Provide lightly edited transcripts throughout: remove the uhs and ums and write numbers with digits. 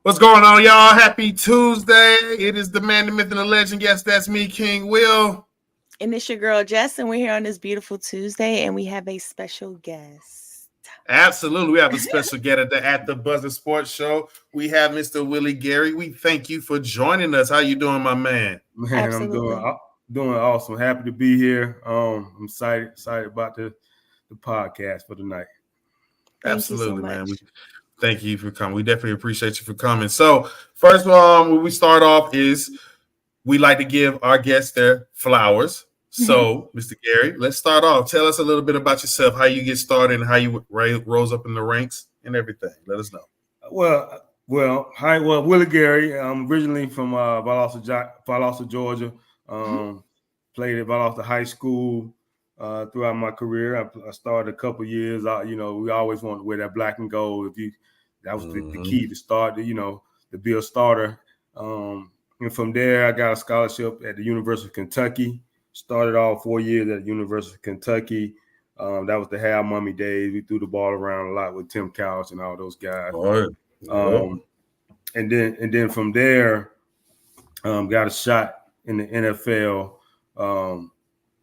What's going on, y'all? Happy Tuesday. It is the man, the myth, and the legend. Yes, that's me, King Will. And it's your girl, Jess, and we're here on this beautiful Tuesday, and we have a special guest. Absolutely. We have a special guest at the Buzzer Sports Show. We have Mr. Willie Gary. We thank you for joining us. How you doing, my man? Man, Absolutely. I'm doing awesome. Happy to be here. I'm excited about the podcast for tonight. Absolutely, man. Thank you for coming. We definitely appreciate you for coming. So, first when we start off is we like to give our guests their flowers. So, Mr. Gary, let's start off. Tell us a little bit about yourself, how you get started, and how you rose up in the ranks and everything. Let us know. Well, hi, Willie Gary. I'm originally from Valdosta, Georgia. Played at Valdosta High School throughout my career. I started a couple years. We always wanted to wear that black and gold. That was the key to start. To be a starter. And from there, I got a scholarship at the University of Kentucky. Started all 4 years at the University of Kentucky. That was the Hal Mummy days. We threw the ball around a lot with Tim Couch and all those guys. And then from there, got a shot in the NFL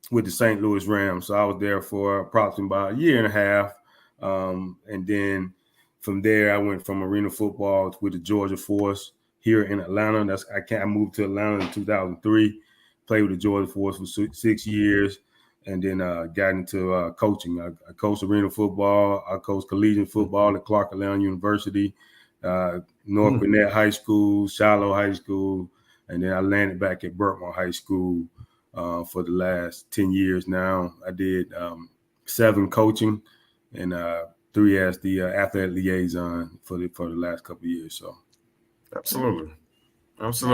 with the St. Louis Rams. So I was there for approximately about a year and a half. And then from there, I went from arena football with the Georgia Force here in Atlanta. I moved to Atlanta in 2003. Played with the Georgia Force for 6 years, and then got into coaching. I coached arena football. I coached collegiate football at Clark Atlanta University, North Gwinnett High School, Shiloh High School, and then I landed back at Berkmar High School for the last 10 years now. I did 7 coaching and 3 as the athletic liaison for the last couple of years. So, absolutely. Nice.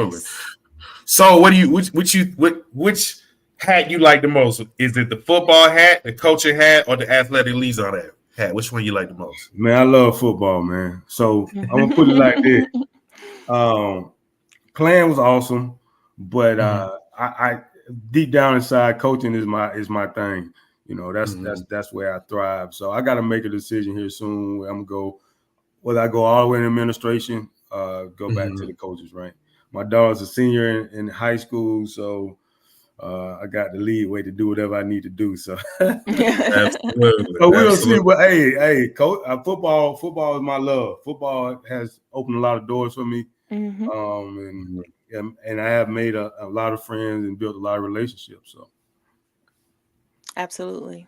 So, which hat you like the most? Is it the football hat, the coaching hat, or the athletic liaison hat? Which one you like the most? Man, I love football, man. So I'm gonna put it like this: playing was awesome, but I deep down inside, coaching is my thing. That's where I thrive. So I got to make a decision here soon. I'm gonna go, whether I go all the way in administration, go back to the coaches rank. My daughter's a senior in high school, so I got the lead way to do whatever I need to do. So, absolutely. So we'll see. But hey, coach, football is my love. Football has opened a lot of doors for me, and I have made a lot of friends and built a lot of relationships. So, absolutely.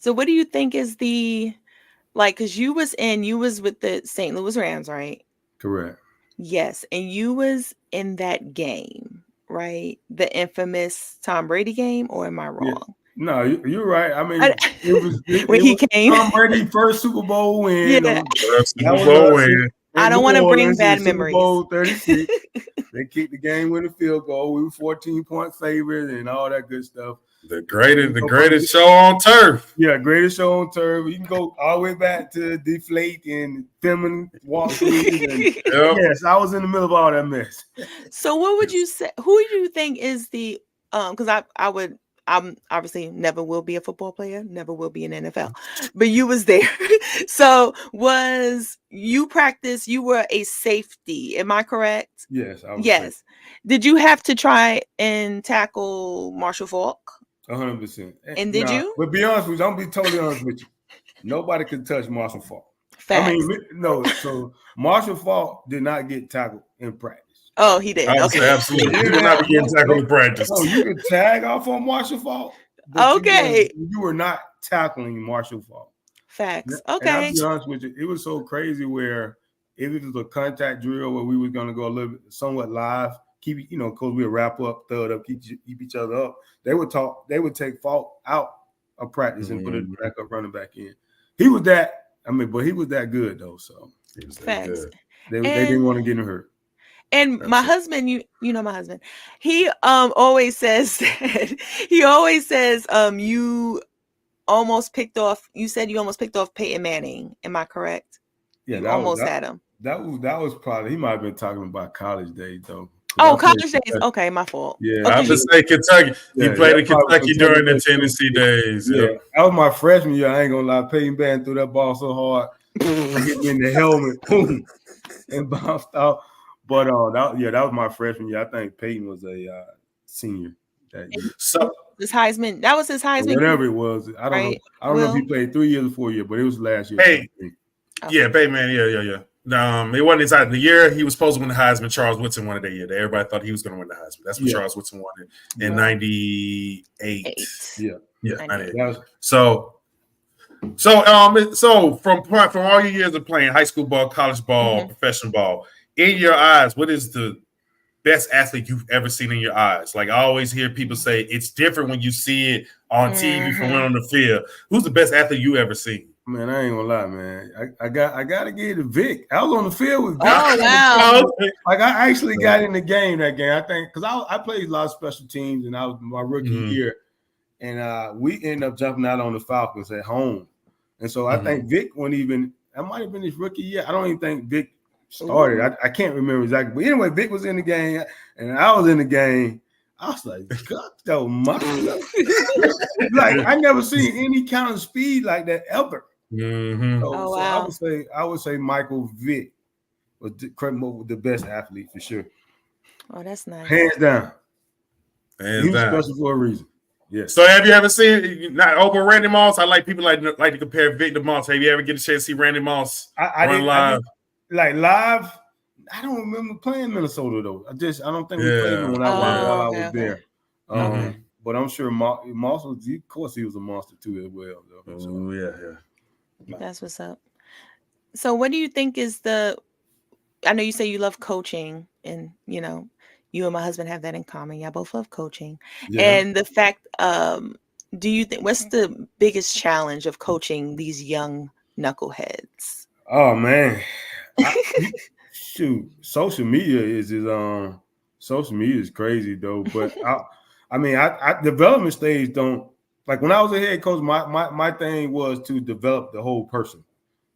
So, what do you think is because you was with the St. Louis Rams, right? Correct. Yes, and you was in that game, right? The infamous Tom Brady game, or am I wrong? Yeah. No, you're right. I mean, he came. Tom Brady's first Super Bowl win. Yeah. Super Bowl win. I don't want to bring bad memories. Super Bowl 36. They kicked the game with a field goal. We were 14-point favorites and all that good stuff. The greatest show on turf. Yeah, greatest show on turf. You can go all the way back to Deflate and Femin walk. Yes, I was in the middle of all that mess. So what would you say? Who do you think is the because I'm obviously never will be a football player, never will be in NFL, but you was there. So you were a safety, am I correct? Yes, I was. Yes. Did you have to try and tackle Marshall Faulk? 100%. And did you? But be honest with you, I'm be totally honest with you. Nobody could touch Marshall Faulk. Facts. I mean, no. So Marshall Faulk did not get tackled in practice. Oh, he did. Okay. Absolutely. He did not get tackled in practice. Oh, you could tag off on Marshall Faulk. Okay. You were not tackling Marshall Faulk. Facts. And Okay. I'll be honest with you, it was so crazy where if it was a contact drill where we were going to go a little bit somewhat live, because we'll wrap up, throw it up, keep each other up. They would take Faulk out of practice and put it back up, running back in. He was that. But he was that good though. So he was that Facts. good. They didn't want to get him hurt. And my husband, you know my husband, he always says that you almost picked off. You said you almost picked off Peyton Manning. Am I correct? Yeah, you almost had him. That was probably, he might have been talking about college days though. Oh, college days. Okay, my fault. Yeah, I would say Kentucky. He played in Kentucky during the Tennessee days. Yeah, that was my freshman year. I ain't gonna lie. Peyton Manning threw that ball so hard, hit me in the helmet. Boom. and bounced out. But that was my freshman year. I think Peyton was a senior that year. So his Heisman, that was his Heisman. Whatever it was, I don't know. I don't know if he played 3 years or 4 years, but it was last year. Hey, yeah, Peyton, man, yeah. It wasn't exactly the year he was supposed to win the Heisman. Charles Woodson won it that year. Everybody thought he was going to win the Heisman. That's when Charles Woodson won it in '98. Yeah, 98. So from all your years of playing high school ball, college ball, professional ball, in your eyes, what is the best athlete you've ever seen in your eyes? Like, I always hear people say it's different when you see it on TV from when on the field. Who's the best athlete you ever seen? Man, I ain't gonna lie, man. I gotta give it to Vic. I was on the field with Vic. Oh, wow. Like, I actually got in the game that game. I think because I played a lot of special teams, and I was my rookie year, and we ended up jumping out on the Falcons at home. And so I think Vic wasn't even. That might have been his rookie year. I don't even think Vic started. I can't remember exactly. But anyway, Vic was in the game, and I was in the game. I was like, God, though, like, I never seen any kind of speed like that ever. So I would say Michael Vick was the best athlete for sure. Oh, that's nice. Hands down. He was special for a reason. Yeah. So have you ever seen not over Randy Moss? I like people like to compare Vic to Moss. Have you ever get a chance to see Randy Moss run live? Live. I don't remember playing Minnesota though. I don't think we played him while I was there. But I'm sure Moss was. Of course, he was a monster too as well. Though. Oh yeah. That's what's up. So what do you think is I know you say you love coaching, and you know, you and my husband have that in common. Y'all both love coaching. Yeah. And the fact, do you think what's the biggest challenge of coaching these young knuckleheads? Oh man. Shoot, social media is crazy though. But I development stage don't. Like when I was a head coach, my thing was to develop the whole person.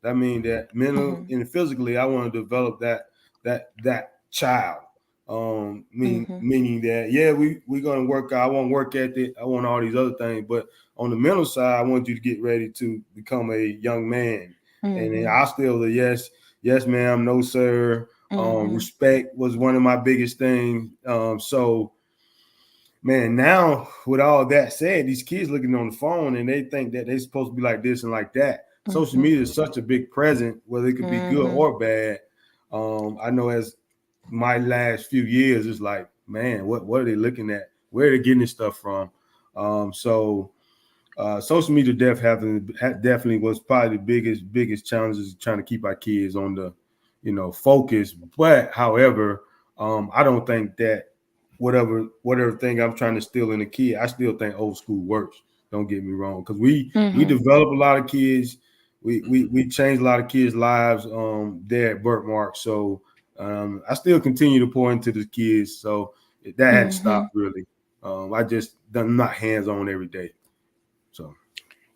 That means that mental and physically, I want to develop that child. Meaning that we're gonna work out. I want work ethic. I want all these other things. But on the mental side, I want you to get ready to become a young man. And then I still the yes ma'am, no sir. Respect was one of my biggest things. Man, now with all that said, these kids looking on the phone and they think that they're supposed to be like this and like that. Social media is such a big present, whether it could be good or bad. I know as my last few years, it's like, man, what are they looking at? Where are they getting this stuff from? Social media definitely was probably the biggest challenges trying to keep our kids on the, focus. But however, I don't think that whatever thing I'm trying to steal in a kid, I still think old school works. Don't get me wrong, because we develop a lot of kids. We changed a lot of kids' lives there at Berkmar. So I still continue to pour into the kids. So that hadn't stopped really. I'm not hands on every day. So.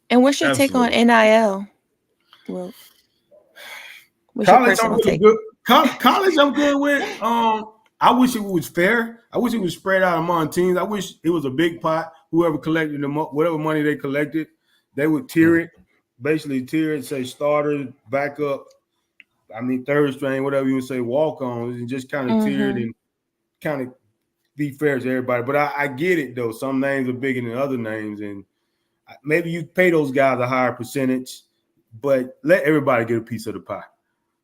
And what's your take on NIL? Well, college, I'm really good. College, I'm good with. I wish it was fair. I wish it was spread out among teams. I wish it was a big pot. Whoever collected whatever money they collected, they would tier it. Basically, tier it, say starter, backup. Third string, whatever you would say, walk on, and just kind of tier it and kind of be fair to everybody. But I get it though. Some names are bigger than other names, and maybe you pay those guys a higher percentage, but let everybody get a piece of the pie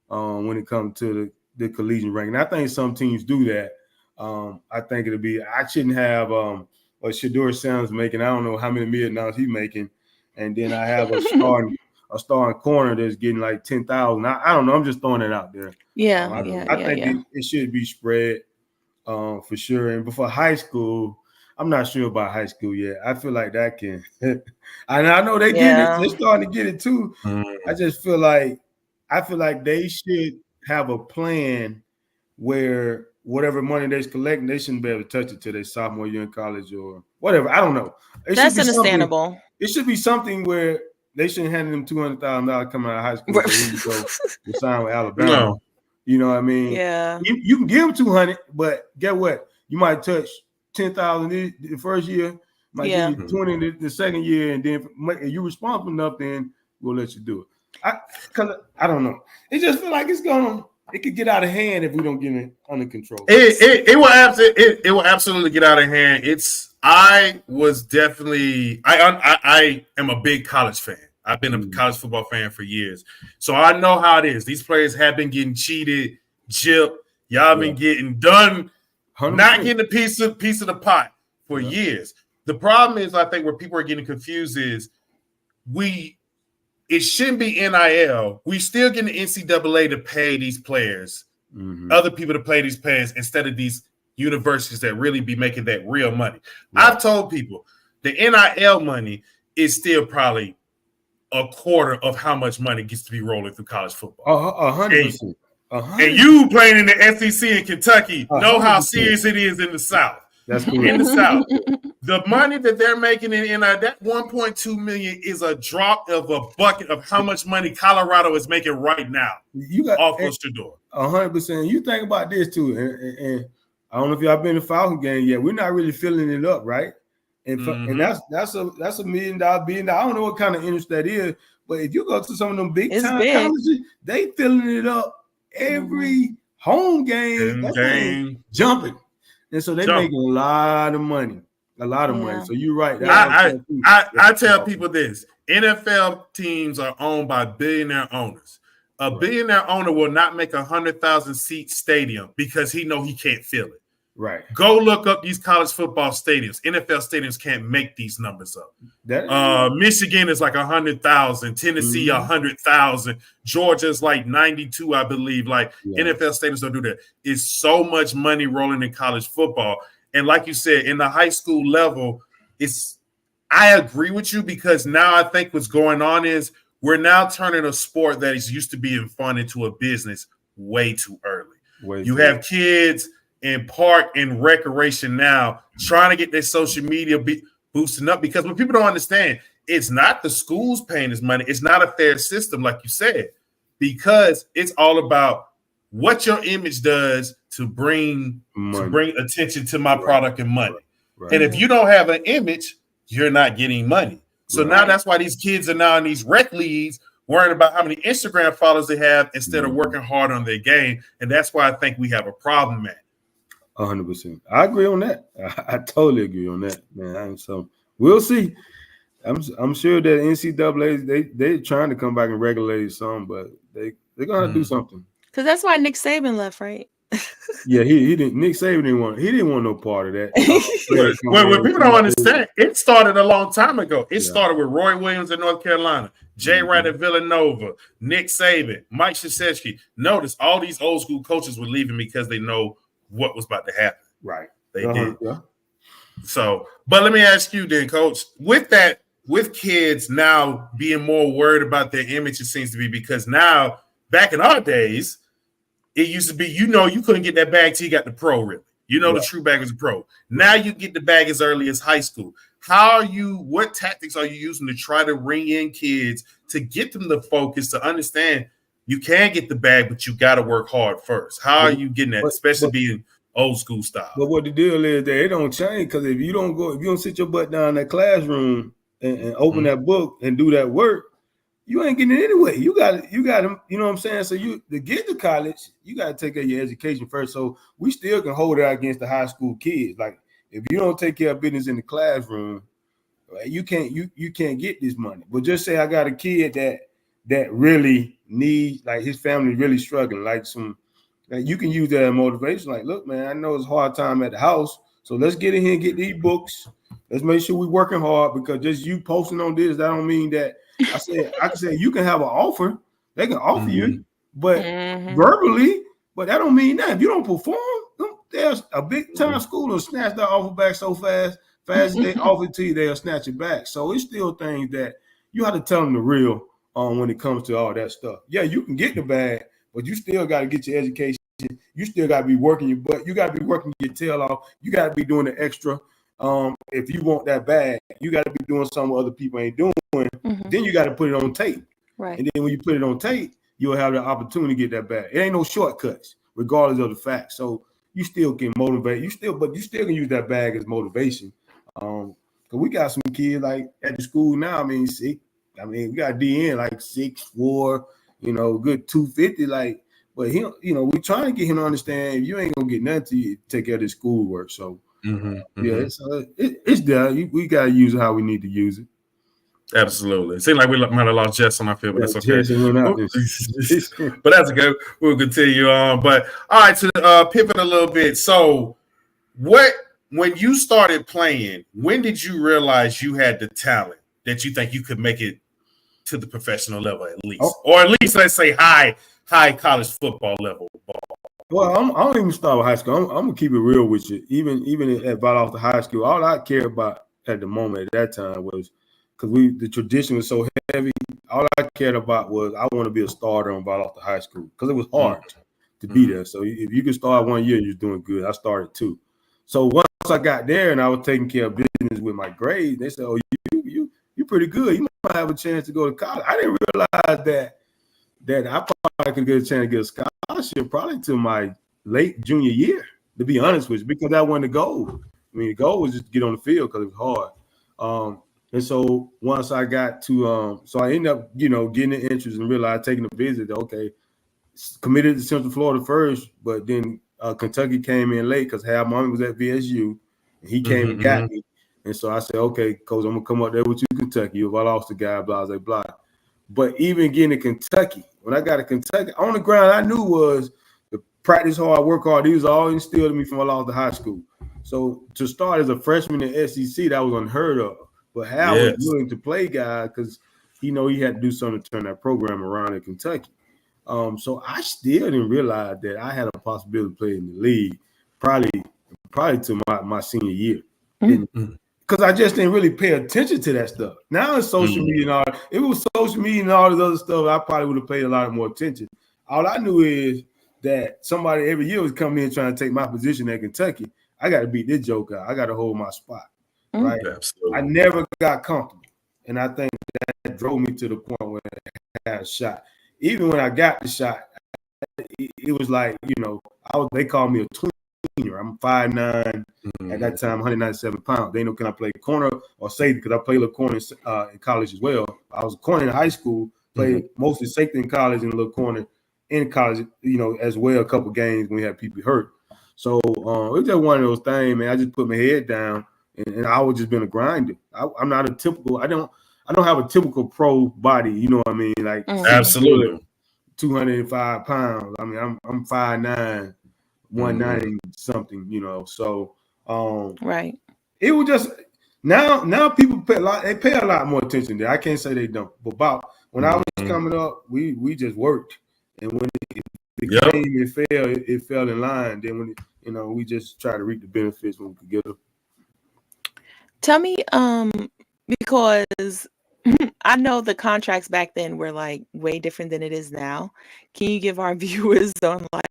when it comes to the collegiate ranking. I think some teams do that. I think I shouldn't have what Shedeur Sanders making. I don't know how many million dollars he's making, and then I have a starting corner that's getting like 10,000. I don't know. I'm just throwing it out there. I think it should be spread for sure. And before high school, I'm not sure about high school yet. I feel like that can. And I know they get it. They're starting to get it too. I just feel like they should have a plan where whatever money they're collecting, they shouldn't be able to touch it till their sophomore year in college or whatever. I don't know. That's understandable. It should be something where they shouldn't hand them $200,000 coming out of high school to go to sign with Alabama. No. You know what I mean? Yeah. You can give them 200, but get what? You might touch 10,000 the first year, might give you 20 the second year, and then if you're responsible enough, then we'll let you do it. Because I don't know. It just feel like it's gonna it could get out of hand if we don't get it under control. It will absolutely get out of hand. I am a big college fan. I've been a college football fan for years, so I know how it is. These players have been getting cheated, gypped. Y'all been getting done, 100%. Not getting a piece of the pot for years. The problem is, I think where people are getting confused is it shouldn't be NIL. We still get the NCAA to pay these players, other people to pay these players instead of these universities that really be making that real money. Right. I've told people the NIL money is still probably a quarter of how much money gets to be rolling through college football. 100%. And you playing in the SEC in Kentucky know how serious it is in the South. That's cool. In the South. The money that they're making in NIL, that $1.2 million is a drop of a bucket of how much money Colorado is making right now. You got off the door. 100%. You think about this too, and I don't know if y'all been to Falcon game yet. We're not really filling it up, right? And that's a $1 million, billion. I don't know what kind of interest that is, but if you go to some of them big time colleges, they filling it up every home game. Jumping. And so they're making a lot of money. So you're right. I tell people this. NFL teams are owned by billionaire owners. A billionaire owner will not make 100,000 seat stadium because he know he can't fill it. Right. Go look up these college football stadiums. NFL stadiums can't make these numbers up. Michigan is like 100,000. Tennessee 100,000. Georgia's like 92, I believe. NFL stadiums don't do that. It's so much money rolling in college football. And like you said, in the high school level, I agree with you because now I think what's going on is we're now turning a sport that is used to being fun into a business way too early. You have kids in park and recreation now trying to get their social media boosting up because what people don't understand, it's not the schools paying this money. It's not a fair system, like you said, because it's all about what your image does to bring attention to my product and money. Right. And if you don't have an image, you're not getting money. So now that's why these kids are now in these rec leagues worrying about how many Instagram followers they have instead of working hard on their game. And that's why I think we have a problem, man. 100%. I agree on that. I totally agree on that, man. So we'll see. I'm sure that NCAA they're trying to come back and regulate some, but they're gonna do something. Because that's why Nick Saban left, right? Yeah, he didn't. Nick Saban didn't want no part of that. What people don't understand, it started a long time ago. It started with Roy Williams in North Carolina, Jay Wright at Villanova, Nick Saban, Mike Krzyzewski. Notice all these old school coaches were leaving because they know what was about to happen. Right. They did. Yeah. So, but let me ask you then, Coach, with kids now being more worried about their image, it seems to be because now, back in our days, it used to be, you couldn't get that bag till you got the pro, really. The true bag is a pro. Now you get the bag as early as high school. What tactics are you using to try to ring in kids to get them to focus, to understand you can get the bag, but you got to work hard first? How are you getting that, especially being old school style? But what the deal is that it don't change because if you don't sit your butt down in that classroom and open that book and do that work, you ain't getting it anyway. You got to, you know what I'm saying? So to get to college, you got to take care of your education first. So we still can hold it out against the high school kids. Like if you don't take care of business in the classroom, you can't get this money. But just say I got a kid that really needs, like his family really struggling, you can use that as motivation. Like, look, man, I know it's a hard time at the house, so let's get in here and get these books. Let's make sure we're working hard because just you posting on this, that don't mean that. I can say you can have an offer. They can offer you, but verbally, but that don't mean that. If you don't perform, there's a big time school will snatch that offer back so fast as they offer it to you, they'll snatch it back. So it's still things that you have to tell them the real when it comes to all that stuff. Yeah, you can get the bag, but you still got to get your education. You still got to be working your butt. You got to be working your tail off. You got to be doing the extra. If you want that bag, you got to be doing something other people ain't doing. Then you got to put it on tape. Right. And then when you put it on tape, you'll have the opportunity to get that bag. It ain't no shortcuts, regardless of the fact. So you still can motivate. But you still can use that bag as motivation. Because we got some kids like at the school now. We got DN like 6'4", good 250. Like But he, we trying to get him to understand if you ain't gonna get nothing till you take care of this schoolwork. So yeah, it's there. We gotta use it how we need to use it. Absolutely. It seemed like we might have lost Jess on our field, but that's okay. Out. But that's good. We'll continue on. But all right, to pivot a little bit. So when you started playing, when did you realize you had the talent that you think you could make it to the professional level at least? Or at least let's say high college football level ball? Well, I don't even start with high school. I'm gonna keep it real with you. Even at Valdosta High School, all I cared about at the moment at that time was because the tradition was so heavy. All I cared about was I want to be a starter on Valdosta High School because it was hard to be there. So if you could start 1 year, you're doing good. I started 2. So once I got there and I was taking care of business with my grades, they said, "Oh, you pretty good. You might have a chance to go to college." I didn't realize that I probably could get a chance to get a scholarship probably to my late junior year, to be honest with you, because that wasn't the goal. I mean, the goal was just to get on the field because it was hard. And so once I got to, so I ended up, getting the interest and realized taking a visit. Okay, committed to Central Florida first, but then Kentucky came in late because Hal Mommy was at VSU, and he came and got me. And so I said, okay, Coach, I'm gonna come up there with you, Kentucky. If I lost the guy, blah, blah, blah. But even getting to Kentucky, when I got to Kentucky, on the ground, I knew was the practice hard, work hard. These was all instilled in me from Valdosta High School. So to start as a freshman in SEC, that was unheard of. But Hal was willing to play guy because he had to do something to turn that program around in Kentucky. So I still didn't realize that I had a possibility to play in the league probably to my senior year. Because I just didn't really pay attention to that stuff. Now it's social media and all. If it was social media and all this other stuff, I probably would have paid a lot more attention. All I knew is that somebody every year was coming in trying to take my position at Kentucky. I got to beat this joker. I got to hold my spot. Right? Absolutely. I never got comfortable. And I think that drove me to the point where I had a shot. Even when I got the shot, it was like, they called me a tweener. I'm 5'9", at that time, 197 pounds. They know can I play corner or safety because I played a corner in college as well. I was a corner in high school, played mostly safety in college and a little corner in college, as well, a couple games when we had people hurt. So it was just one of those things, man. I just put my head down and I was just been a grinder. I'm not a typical, I don't have a typical pro body, you know what I mean? Like absolutely 205 pounds. I mean, I'm 5'9", 190 something, So right. It was just now people pay a lot more attention there. I can't say they don't. But about when I was coming up, we just worked. And when it came and fell, it fell in line. Then when we just try to reap the benefits when we could get them. Tell me, because I know the contracts back then were like way different than it is now. Can you give our viewers on like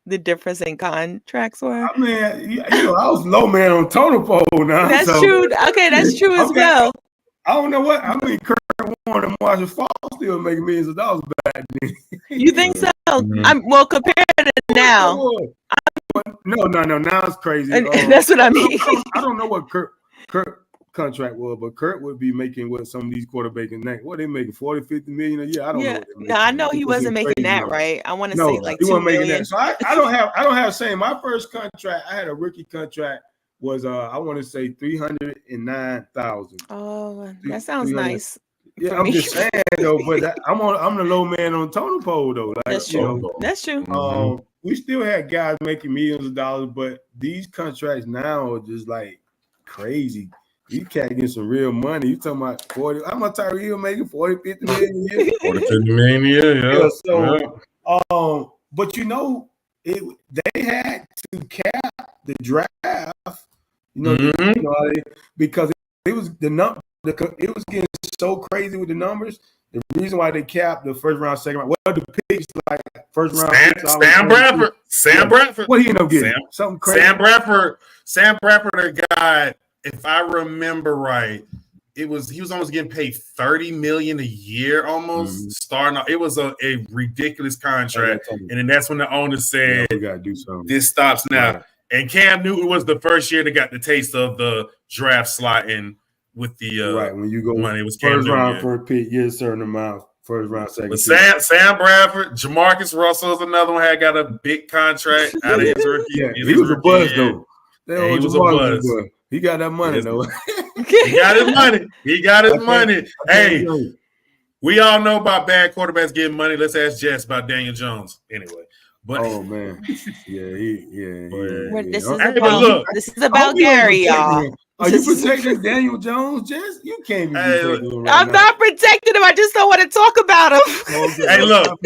the difference in contracts were? I mean, I was low man on totem pole now. That's true. Okay, that's true as well. I don't know what I mean. Kurt Warner and Marshall Falk still making millions of dollars back then. You think so? Well, compared to now. No. Now it's crazy. That's what I mean. I don't know what Kurt contract was, but Kurt would be making what some of these quarterbacks now. What they making 40, 50 million a year? I don't know. No, I know he wasn't making that, right? I want to say like he 2 wasn't making million. that. So I don't have saying my first contract. I had a rookie contract was I want to say $309,000. Oh, that sounds nice. Yeah, I'm just saying though, but I'm the low man on totem pole though. Like, that's true. That's true. We still had guys making millions of dollars, but these contracts now are just like crazy. You can't get some real money. You talking about 40? I'm gonna Tyreek Hill making 40, 50 million a year. 40, 50 million a year. Yeah. So, but they had to cap the draft. Because it was it was getting so crazy with the numbers. The reason why they capped the first round, second round, the picks like first round. Sam Bradford. What he ended up getting? Something crazy. Sam Bradford, the guy. If I remember right, he was almost getting paid $30 million a year, almost starting off. It was a ridiculous contract, and then that's when the owner said, "We gotta do something. This stops now." Right. And Cam Newton was the first year that got the taste of the draft slot in with the right when you go money. It was first round for a pick, get a certain amount. first round, second. But Sam Bradford, Jamarcus Russell is another one. Had got a big contract out of his rookie. Yeah, he was a buzz though. Yeah, he was a buzz. He got that money though. He got his money. He got his money. Hey, we all know about bad quarterbacks getting money. Let's ask Jess about Daniel Jones. Anyway. But, oh man, This is about Gary, y'all. Are you protecting Daniel Jones, Jess? You can't be protecting him right I'm now. not protecting him. I just don't want to talk about him. Okay, hey, look,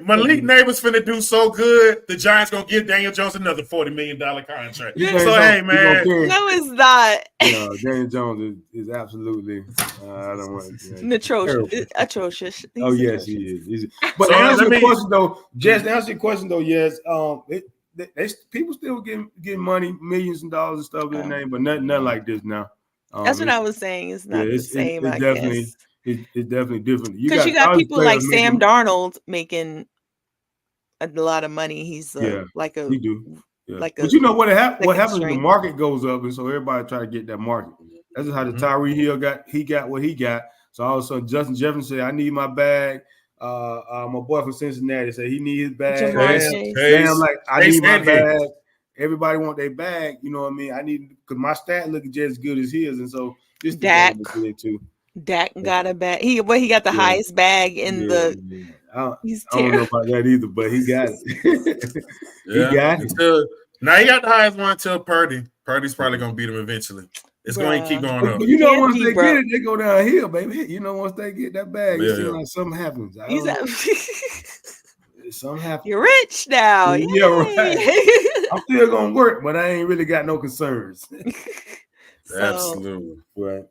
Malik Neighbors finna do so good. The Giants gonna give Daniel Jones another $40 million contract. So hey, man, no, it's not. No, Daniel Jones is absolutely. I don't want atrocious. Oh yes, he is. But to answer your question though, Jess. To answer your question though, yes. People still getting money, millions of dollars and stuff in their name, but nothing like this now. That's what I was saying. It's not the same. It's definitely different. Because you got people like Sam Darnold making a lot of money. He's like a. He do. Yeah. Like but you know what happens? The market goes up, and so everybody try to get that market. That's just how the Tyree Hill got what he got. So all of a sudden, Justin Jefferson said, "I need my bag." My boy from Cincinnati said he need his bag. I'm like, I need my bag. Everybody want their bag. You know what I mean? I need because my stat looking just as good as his, and so this Dak too. Dak got a bag. He got the highest bag in the. I don't know about that either, but he got it. He got it. Now he got the highest one until Purdy. Purdy's probably gonna beat him eventually. It's going to keep going up. But you know, once they get it, they go downhill, baby. You know, once they get that bag, it seems like something happens. Something happens. You're rich now. Yeah, right. I'm still gonna work, but I ain't really got no concerns. Absolutely. Right.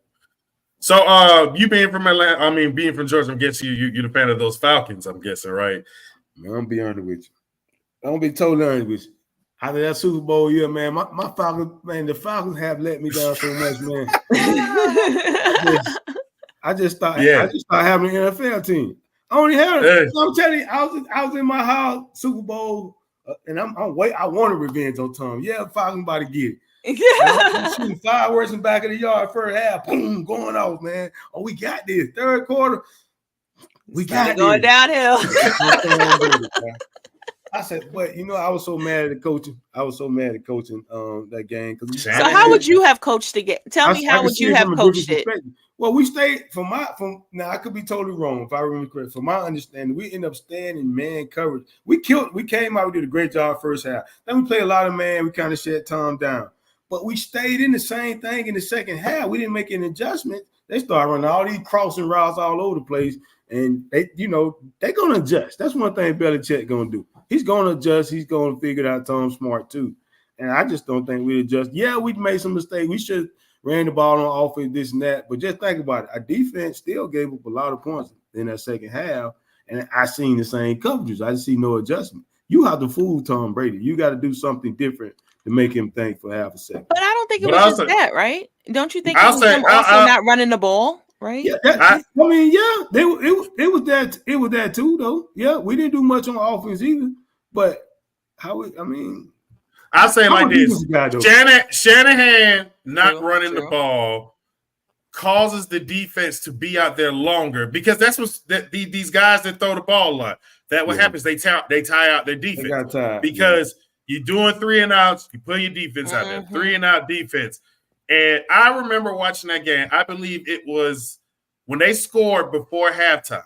So you being from Atlanta, being from Georgia, I'm guessing you're the fan of those Falcons, I'm guessing, right? Man, I'm gonna be honest with you. I'm gonna be totally honest with you. After that Super Bowl year, man, my Falcons, man, the Falcons have let me down so much, man. I just thought having an NFL team. I only had it. So I'm telling you, I was in my house, Super Bowl, and I wanted revenge on Tom. Yeah, Falcons about to get it. I'm shooting fireworks in the back of the yard, first half, boom, going off, man. Oh, we got this. Third quarter, we got it. Going downhill. I said, but I was so mad at the coaching. That game. So how would you have coached the game? Tell me how would you have coached it? Well, we stayed now I could be totally wrong if I remember correct. From my understanding, we ended up staying in man coverage. We came out, we did a great job first half. Then we played a lot of man, we kind of shut Tom down. But we stayed in the same thing in the second half. We didn't make an adjustment. They started running all these crossing routes all over the place. And they're gonna adjust. That's one thing Belichick gonna do. He's gonna adjust. He's gonna figure it out. Tom Smart too. And I just don't think we adjust. Yeah, we made some mistakes. We should ran the ball on offense, this and that. But just think about it. Our defense still gave up a lot of points in that second half. And I seen the same coverages. I see no adjustment. You have to fool Tom Brady. You got to do something different to make him think for half a second. But I don't think it was just that, right? Don't you think it was him also not running the ball? Right. Yeah, it was that. It was that too, though. Yeah, we didn't do much on offense either. But I'll say it like this: Shanahan not running the ball causes the defense to be out there longer because that's what these guys that throw the ball a lot. That what happens? They tie out their defense because you're doing 3 and outs. You put your defense out there, 3 and out defense. And I remember watching that game. I believe it was when they scored before halftime.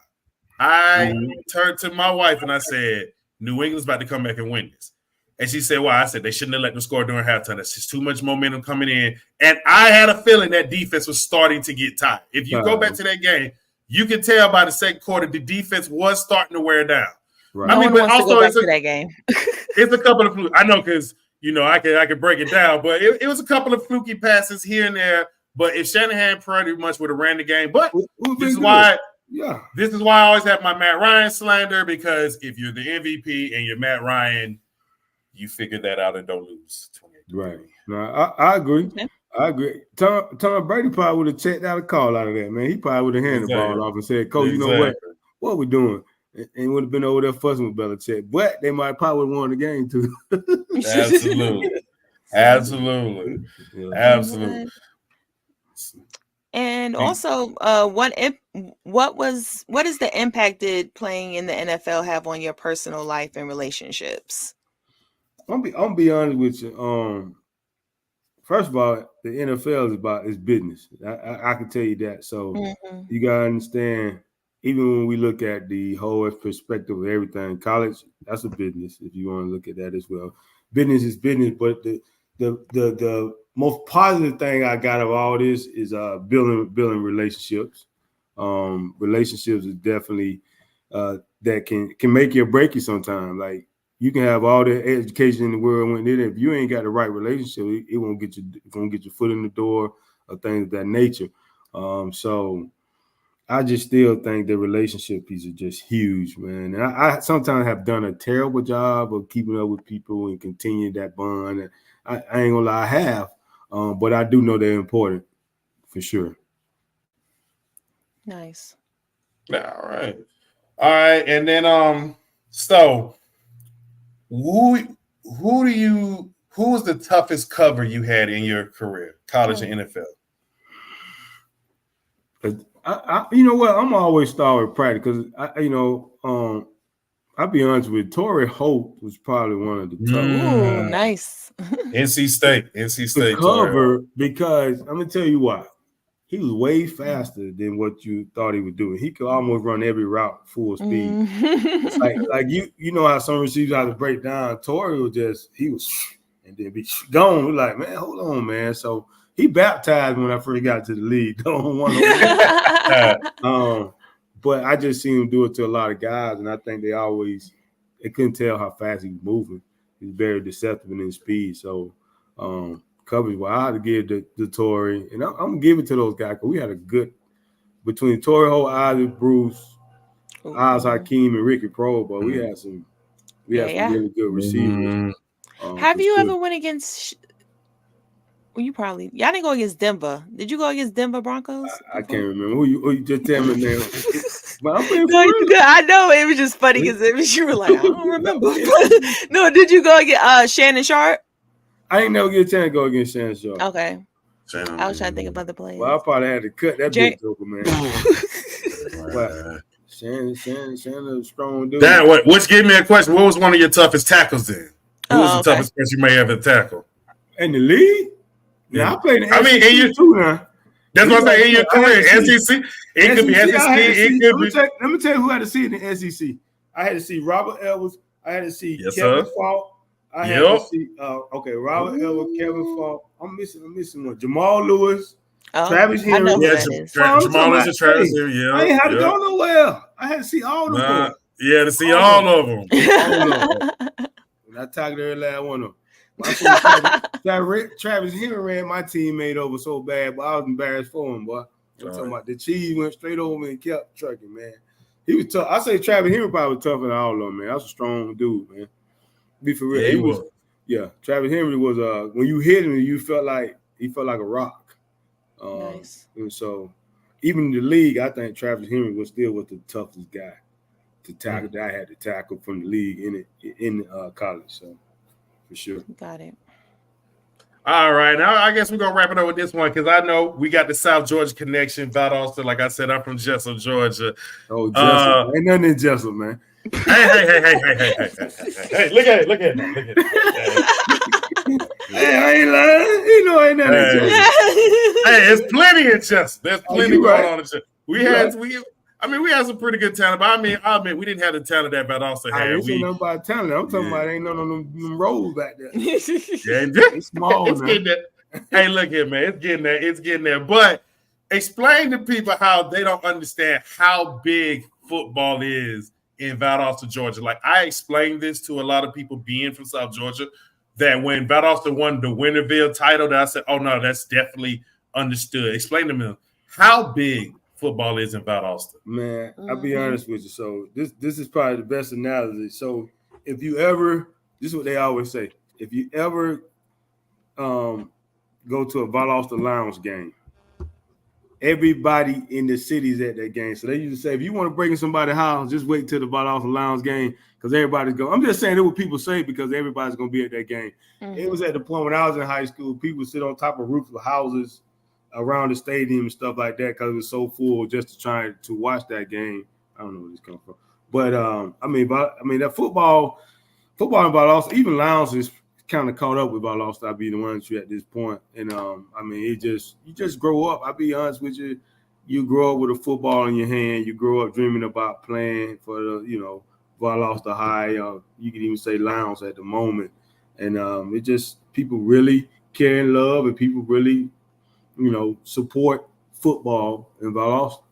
I turned to my wife and I said, New England's about to come back and win this. And she said, well, I said they shouldn't have let them score during halftime. That's just too much momentum coming in. And I had a feeling that defense was starting to get tired. If you go back to that game, you can tell by the second quarter the defense was starting to wear down. Right. But also it's that game. It's a couple of I know because I could break it down, but it was a couple of fluky passes here and there. But if Shanahan pretty much would have ran the game, but this is why I always have my Matt Ryan slander because if you're the MVP and you're Matt Ryan, you figure that out and don't lose 28. Right. No, I agree. Okay. I agree. Tom Brady probably would have checked out a call out of that, man. He probably would have handed the ball off and said, Coach, you know what we're doing? And would have been over there fussing with Belichick. But they might probably won the game too. Absolutely. And also, what is the impact did playing in the NFL have on your personal life and relationships? I'm be honest with you. First of all, the NFL is business. I can tell you that. So you gotta understand. Even when we look at the whole perspective of everything, college, that's a business. If you want to look at that as well, business is business. But the most positive thing I got of all this is building relationships. Relationships is definitely that can make you or break you sometimes. Like you can have all the education in the world, when if you ain't got the right relationship, it won't get your foot in the door or things of that nature. So I just still think the relationship piece is just huge, man. And I sometimes have done a terrible job of keeping up with people and continuing that bond. And I ain't gonna lie, I have, but I do know they're important for sure. Nice. All right. And then so who was the toughest cover you had in your career, college and NFL? You know what? I'm always start with practice because I'll be honest with you, Torrey Holt was probably one of the toughest. Ooh, nice. NC State. To cover because I'm gonna tell you why. He was way faster than what you thought he would do. He could almost run every route full speed. like you know how some receivers have to break down. Torrey was and then be gone. We're like, man, hold on, man. So he baptized when I first got to the league. But I just seen him do it to a lot of guys, and I think they couldn't tell how fast he was moving. He's very deceptive in his speed. So coverage, well, I had to give the Torrey, and I'm gonna give it to those guys because we had a good between Torrey Holt, Isaac Bruce, Oz Hakeem, and Ricky Prohl, but we had some really good receivers. Have you ever went against? Well, y'all didn't go against Denver. Did you go against Denver Broncos? I can't remember. Who you just tell me now. But I'm pretty I know it was just funny because you were like, I don't remember. No, did you go against Shannon Sharp? I ain't never get a chance to go against Shannon Sharp. Okay. I was trying to think of other players. Well, I probably had to cut that big joker, man. But Shannon a strong dude. Which gave me a question. What was one of your toughest tackles then? Who was the toughest person you may have to tackle? In the league? Yeah, I played in the SEC in your too now. That's what I'm saying. In your career, SEC. It could be SEC. It could be. Let me tell you who I had to see in the SEC. I had to see Robert Edwards. I had to see Kevin Falk. I had to see Robert Edwards, Kevin Falk. I'm missing one. Jamal Lewis, Travis Henry. Jamal Lewis and Travis Henry. Yeah. I ain't had to go nowhere. I had to see all of them. You had to see all of them. And I tackled every last one of them. Travis Henry ran my teammate over so bad, but I was embarrassed for him, boy. I'm talking about the cheese went straight over me and kept trucking, man. He was tough. I say Travis Henry probably was tougher than all of them, man. That's a strong dude, man. Be for real. Yeah, he was. Yeah, Travis Henry was when you hit him, he felt like a rock. Nice. And so even in the league, I think Travis Henry was the toughest guy to tackle that I had to tackle from the league in college. So for sure. Got it. All right. Now I guess we're gonna wrap it up with this one because I know we got the South Georgia connection. Valdosta, like I said, I'm from Jessup, Georgia. Oh, Jessup. Ain't nothing in Jessup, man. Hey, look at it. Hey, I ain't lying. You know, ain't nothing in Jessup. Hey, there's plenty in Jessup. There's plenty going on in Jessup. We had some pretty good talent, but I admit we didn't have the talent that Valdosta had. I ain't saying nothing about talent. I'm talking about ain't none of them roles back there. It's small. It's getting there. Hey, look here, man. It's getting there. But explain to people how they don't understand how big football is in Valdosta, Georgia. Like I explained this to a lot of people being from South Georgia, that when Valdosta won the Winterville title, that I said, oh no, that's definitely understood. Explain to me how big football is in Valdosta. Man, I'll be honest with you. So this is probably the best analogy. So if you ever, this is what they always say, if you ever go to a Valdosta Lions game, everybody in the city's at that game. So they used to say, if you want to break in somebody's house, just wait till the Valdosta Lions game because everybody's going. I'm just saying it what people say because everybody's going to be at that game. It was at the point when I was in high school, people would sit on top of roofs of houses around the stadium and stuff like that because it was so full just to try to watch that game. I don't know where this comes from, but that football and Valdosta, even Lounge is kind of caught up with Valdosta. I'll be the one at this point, and you just grow up. I'll be honest with you. You grow up with a football in your hand. You grow up dreaming about playing for the Valdosta High. You can even say Lounge at the moment, and it just people really care and love, and people really support football in Valdosta.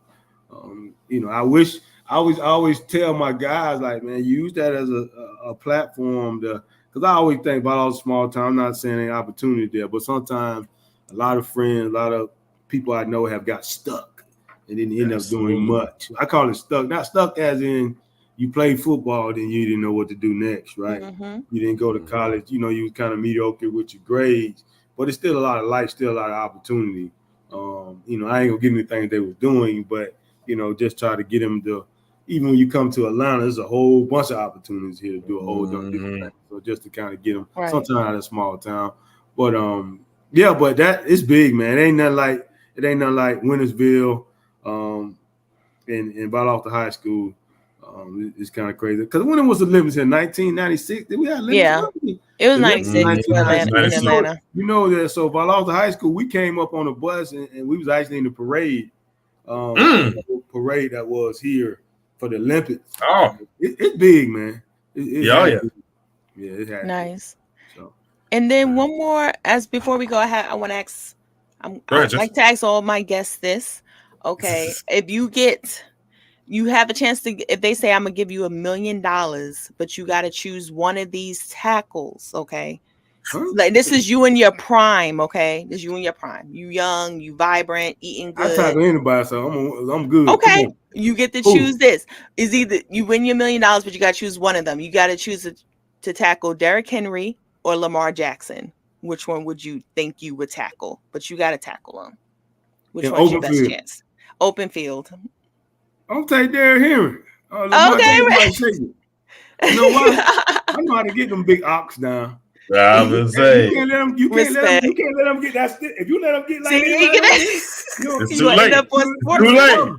I always tell my guys, like, man, use that as a platform because I always think Valdosta small town. I'm not saying any opportunity there, but sometimes a lot of friends, a lot of people I know have got stuck and didn't end up doing much. I call it stuck, not stuck as in you played football, then you didn't know what to do next, right? Mm-hmm. You didn't go to college, you was kind of mediocre with your grades, but it's still a lot of life, still a lot of opportunity. I ain't gonna give anything they were doing, but just try to get them to. Even when you come to Atlanta, there's a whole bunch of opportunities here to do a whole different thing. So just to kind of get them, sometimes out of a small town, but but that it's big, man. It ain't nothing like Wintersville, and Valdosta High School. It's kind of crazy because when it was the Olympics in 1996, did we have Olympics? Yeah, it was 96 in Atlanta. So Valdosta High School, we came up on a bus and we was actually in the parade. Parade that was here for the Olympics. Oh, it's big, man. Yeah, it had nice. So, and then one more, before we go ahead, I want to ask. I'd like to ask all my guests this. Okay, if you have a chance to, if they say I'm gonna give you $1 million, but you got to choose one of these tackles. Okay. Like this is you in your prime, okay? This is you in your prime. You young, you vibrant, eating good. I tackle anybody, so I'm good. Okay, you get to choose this. Is either you win your $1 million, but you got to choose one of them. You got to choose to tackle Derrick Henry or Lamar Jackson. Which one would you think you would tackle? But you got to tackle them. Which one's your best chance? Open field. I'll take Derrick Henry. Okay, you know what? I know how to get them big ox down. I was saying you can't let them get that stick. If you let them get like it's too late. Too late.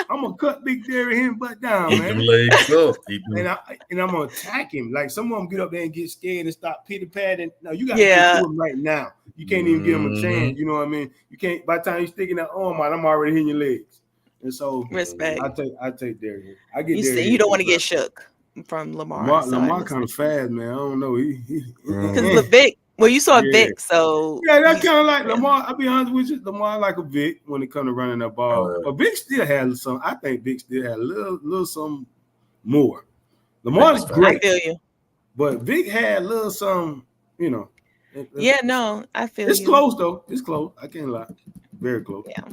I'm gonna cut big Derrick Henry butt down, man. Them legs up. And I'm gonna attack him. Like some of them get up there and get scared and stop pitty patting. No, you gotta get to him right now. You can't even give him a chance. You know what I mean? You can't. By the time you're sticking that arm out, I'm already hitting your legs. And so respect. I take Derrick Henry. I get. You don't want to get shook from Lamar. Lamar kind of fast, man. I don't know. Because Vic. Well, you saw Vic, so that's kind of like Lamar. I'll be honest with you, Lamar like a Vic when it comes to running that ball. But Vic still has some. I think Vic still has a little some more. Lamar's great. I feel you. But Vic had a little some. Yeah, no, I feel it's close though. It's close. I can't lie. Very close. Yeah.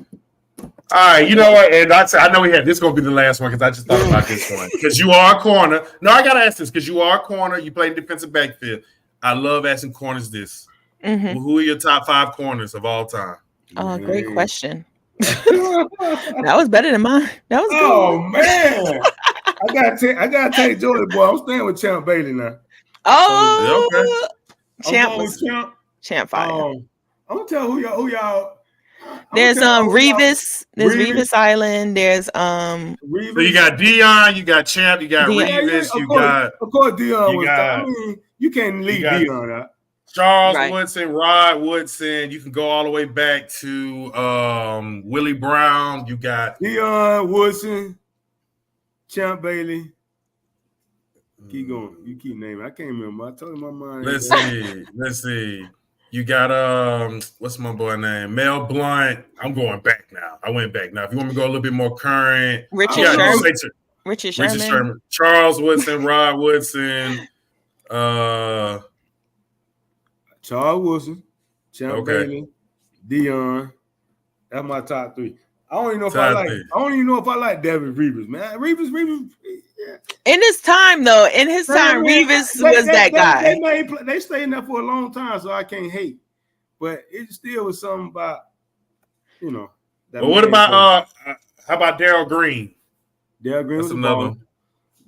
All right, you know what? And I know this is going to be the last one because I just thought about this one. Because you are a corner. No, I got to ask this because you are a corner. You play defensive backfield. I love asking corners this. Mm-hmm. Who are your top 5 corners of all time? Oh, great question. That was better than mine. That was good. Oh, man. I gotta take Jordan, boy. I'm staying with Champ Bailey now. Oh, okay. Champ fire. I'm gonna tell who y'all. There's Revis. There's Revis Island. There's Revis. So you got Dion, you got Champ, you got Revis, of course Dion was. I mean, you can't leave Dion out. Charles Woodson, Rod Woodson. You can go all the way back to Willie Brown. You got Dion Woodson, Champ Bailey. Keep going. You keep naming. I can't remember. I told you my mind. Let's see. You got what's my boy name? Mel Blunt. I'm going back now. I went back now. If you want me to go a little bit more current, Richard Sherman. Charles Woodson, Rod Woodson, Charles Woodson, Champ Bailey, Dion. That's my top 3. I don't even know if I like David Revis, man. Revis. Yeah. In his time, though, Revis was that guy. They stayed in there for a long time, so I can't hate. But it still was something about, But what about how about Darryl Green? Darryl Green was another one.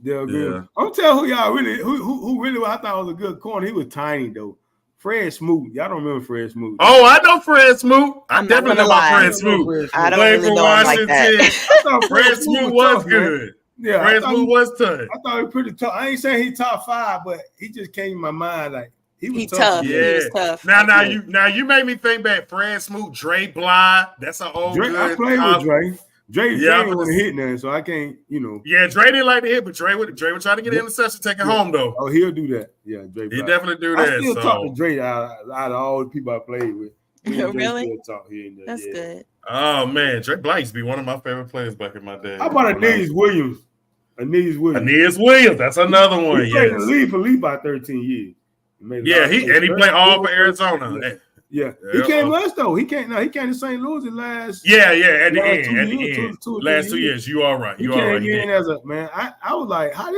Darryl Green. I'm telling who y'all really who really I thought was a good corner. He was tiny though. Fred Smoot. Y'all don't remember Fred Smoot? Oh, I know Fred Smoot. I I'm definitely know about Fred Smoot. I don't Played really for know him like that. Washington. I thought Fred Smoot was tough, good. Man. Yeah, Fred Smoot was tough. I thought he was pretty tough. I ain't saying he top 5, but he just came in my mind like he was tough. Yeah, he was tough. Now you made me think back. Fred Smoot, Dre Bly. That's an old Dre, good. I played with Dre. Dre didn't want to hit nothing, so I can't, Yeah, Dre didn't like to hit, but Dre would try to get an interception, take it home though. Oh, he'll do that. Yeah, Dre. He definitely do that. I still talk to Dre out of all the people I played with. Really? Still talk here and there. That's good. Oh man, Dre Bly used to be one of my favorite players back in my day. How about Aeneas Williams? Aeneas Williams, that's another one. He played in the league for about 13 years. He played all for Arizona. Yeah. He came to us though. He came to St. Louis last. Yeah. At the end. Last 2 years. You all right. He came in as a man. I was like, I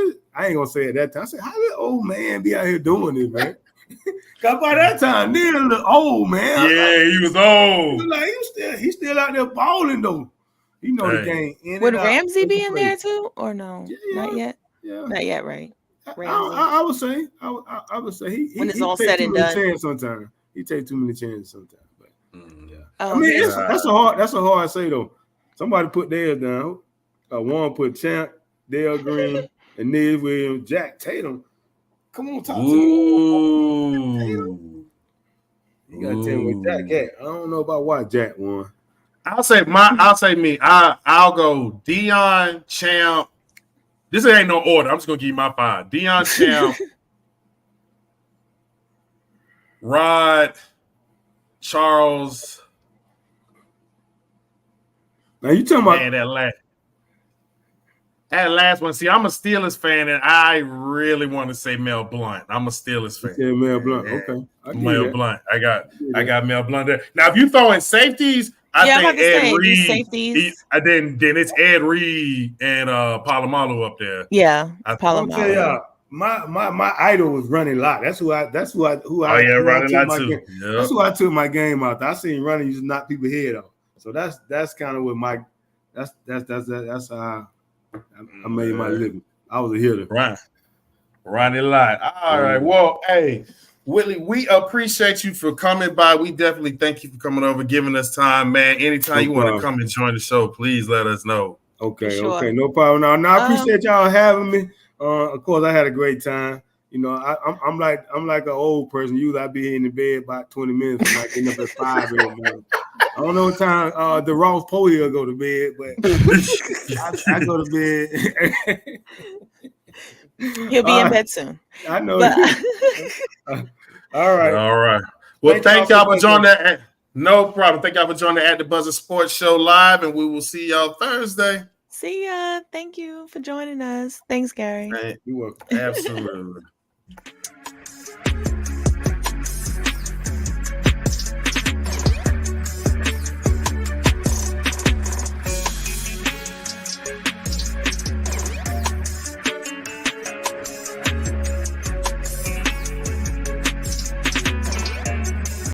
ain't gonna say it that time. I said, how did old man be out here doing this, man? Cause by that time, Neil looked old, man. Yeah, he was old. He's still out there balling though. You know the game. Would Ramsey be in there too, or no? Yeah. Not yet. Yeah. Not yet, right? I would say. I would say he when it's all said and done. Sometimes he takes too many chances. Sometimes, but yeah. Oh, I mean, that's a hard say though. Somebody put theirs down. One put Champ, Dale Green, and Ned Williams, Jack Tatum. Come on, talk to me. You gotta tell me where Jack at. I don't know about why Jack won. I'll say me. I'll go Deion, Champ. This ain't no order. I'm just gonna give you my 5. Deion, Champ, Rod, Charles. Now you talking about that last one. See, I'm a Steelers fan, and I really want to say Mel Blount. I'm a Steelers fan. Yeah, Mel Blount. Okay, Mel Blount. I got Mel Blount there. Now, if you throw in safeties, I think Ed Reed. Safeties. Then it's Ed Reed and Palomalu up there. Yeah, Palomalu. My idol was Ronnie Lott. That's who I. Ronnie Lott too. Yep. That's who I took my game out. I seen Ronnie used to knock people head off. So that's kind of what my that's how I made my living. I was a hitter. Right. Ronnie Lott. All right. Well, hey, Willie, we appreciate you for coming by. We definitely thank you for coming over, giving us time, man. Anytime you want to come and join the show, please let us know. Okay, no problem. No, I appreciate y'all having me. Of course, I had a great time. I'm like an old person. Usually I be in the bed about 20 minutes, like getting up at 5 in the morning. I don't know what time the Ross Pohill go to bed, but I go to bed. He'll be in bed soon. I know. All right. Well, thank y'all for joining that. No problem. Thank y'all for joining the At the Buzzer Sports Show live, and we will see y'all Thursday. See ya. Thank you for joining us. Thanks, Gary. You're welcome. Absolutely.